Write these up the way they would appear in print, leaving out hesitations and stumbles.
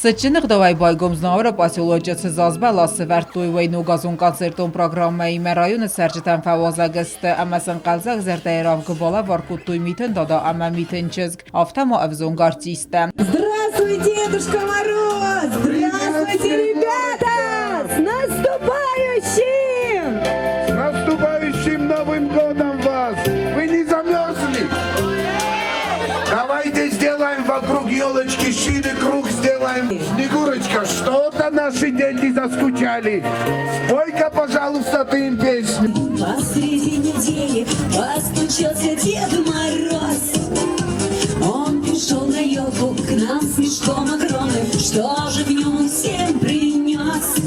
Սճնıq դավայ բայգոմ զնավրը պասյոլոջը զազբալա սվերտույ վայնու գազուն կացերտոն պրոգրամմայի մերայունը սերջտան ֆավոզագստը ամասն կալզակ զերտայերավ գբալա վարկուտույ միտն դադա ամա միտն չզգ ավտամո ավզոն գարցիստը Здравствуй, Дедушка Мороз! Здравствуйте, ребята! С наступающим! С наступающим Новым годом вас! Вы не замерзли? Давайте сделаем вокруг елочки шире круг сделаем. Снегурочка, что-то наши дети заскучали. Спой-ка, пожалуйста, ты им песню. Посреди недели постучался Дед Мороз. Он пришел на елку к нам с мешком огромным. Что же в нем он всем принес?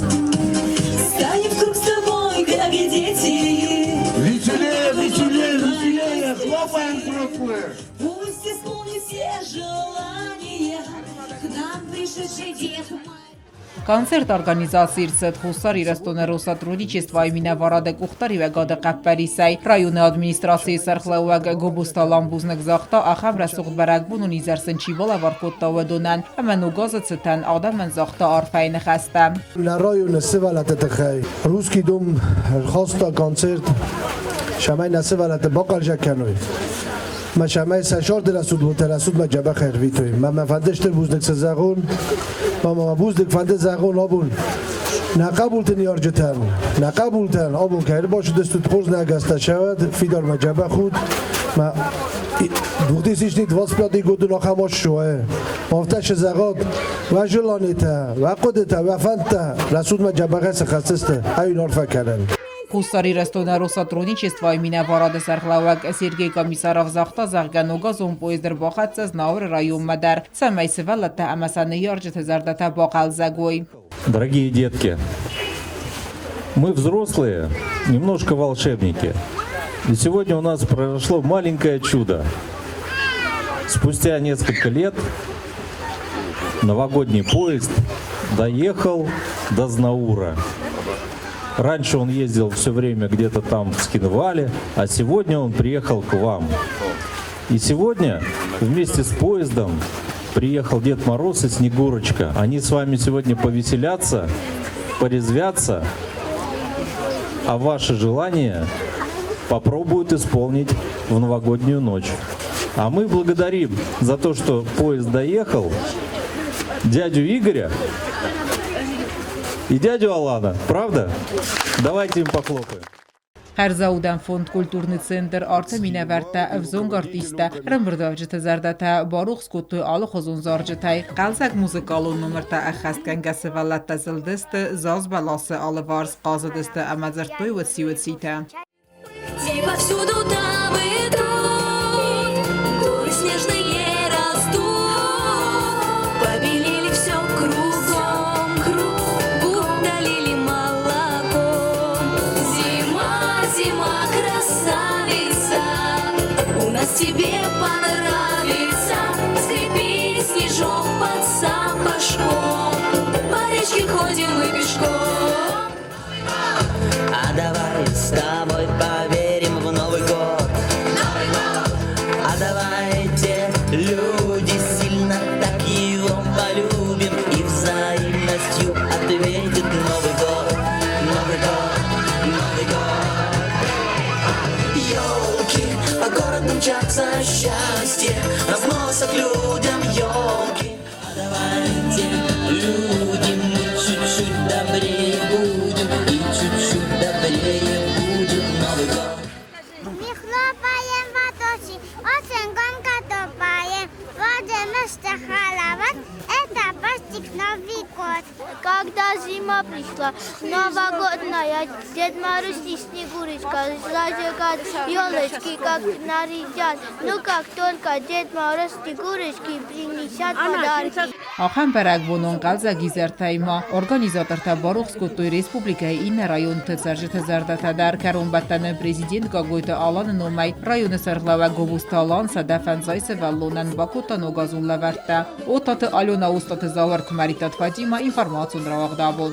Станем в круг с тобой, как и дети. Веселее, веселее, веселее. Хлопаем взрослые. Пусть исполнит все желания к нам пришедший Дед Мороз. Концерт организации Ирцет Хусар Ирастонеру сотрудничества именно Вараде Кухтари Гада Капперисай районной администрации Сархлауаг Гобусталам Бузнек Захта Ахам Расух Барагбун у Низерсен Чивола Варкота Ведунан Амену Газацетан Адамен Захта Арфайн Хаста. На районе Севалат Тахай Русский дом Хоста концерт Шамай Насевалат Бакал Жаканой ما شمای سشار درسود و ترسود ما جبه خیر ویتوی ما فندشتر بوزدک سزاغون ما بوزدک فند زاغون آبون نقبولتن یارجتن نقبولتن آبون که باشه دستود خوز نگسته شود فیدار ما جبه خود ما دوختی سیش نید واس پیادی گودو ناخماش شوه مفتش زغاد و جلانیته و قدته و فندته رسود ما جبه خیر سخصسته این عرفه کردن Хусари Рестонеру сотрудничества именно Вараде Сархлауаг Сергей Комиссаров Захта Заргану Газон поездер Бахатца Знаур район Мадар Самай Севалата Амасаны Ярджет Зардата Бахал Загой. Дорогие детки, мы взрослые, немножко волшебники. И сегодня у нас произошло маленькое чудо. Спустя несколько лет новогодний поезд доехал до Знаура. Раньше он ездил все время где-то там в Скинвале, а сегодня он приехал к вам. И сегодня вместе с поездом приехал Дед Мороз и Снегурочка. Они с вами сегодня повеселятся, порезвятся, а ваши желания попробуют исполнить в новогоднюю ночь. А мы благодарим за то, что поезд доехал, дядю Игоря и дядю Алана, правда? Давайте им похлопаем. Herzauden fond kulturny center arte mineverta evzong artista rambrdavjete zardata baruch skutu alu khozun zarjetai qalsak muzikalun numerta akhastkan gasevallata zildist zaz balase alvars qazadist amazertoy васиуцita. Повсюду там идут, горы снежные растут, побелели все кругом, круг долили молоком. Зима, зима, красавица, у нас тебе понравится, скрипит снежок под сапожком, по речке ходим мы пешком. А давай с тобой поверим в Новый год. А давайте, люди, сильно так его полюбим и взаимностью ответит Новый год, Новый год, Новый год. Ёлки, по городу мчатся счастье, разносят людям ёлки. А давайте, люди, мы чуть-чуть добрее будем и чуть-чуть добрее будет Новый год. Мы хлопаем в ладоши, очень громко топаем, будем вместе халавать, это почти Новый год. Когда зима пришла, новогодная, Дед Мороз и Снегурочка зажигают елочки, как нарядят. Но как только Дед Мороз Снегурочки принесят подарки. Ախան բերագվոնոն կալզագի զերտայմա, օրգանիզատորտա բարուխ սկոտոյ ռեսպուբլիկայի ինը ռայոն թծարժիթը զարդատադար կարոն բատտանը պրեզիդենտ կագոյտը ալանը նոմայ ռայոնը սարղլավա գոբուստալան սադաֆան զայսը վալոնան բակոտան օգազուն լավարտա, օտատը ալյոնա ուստատը զավար կմարիտատ վաջիմա ինվարմացուն ռավաղդաբոն։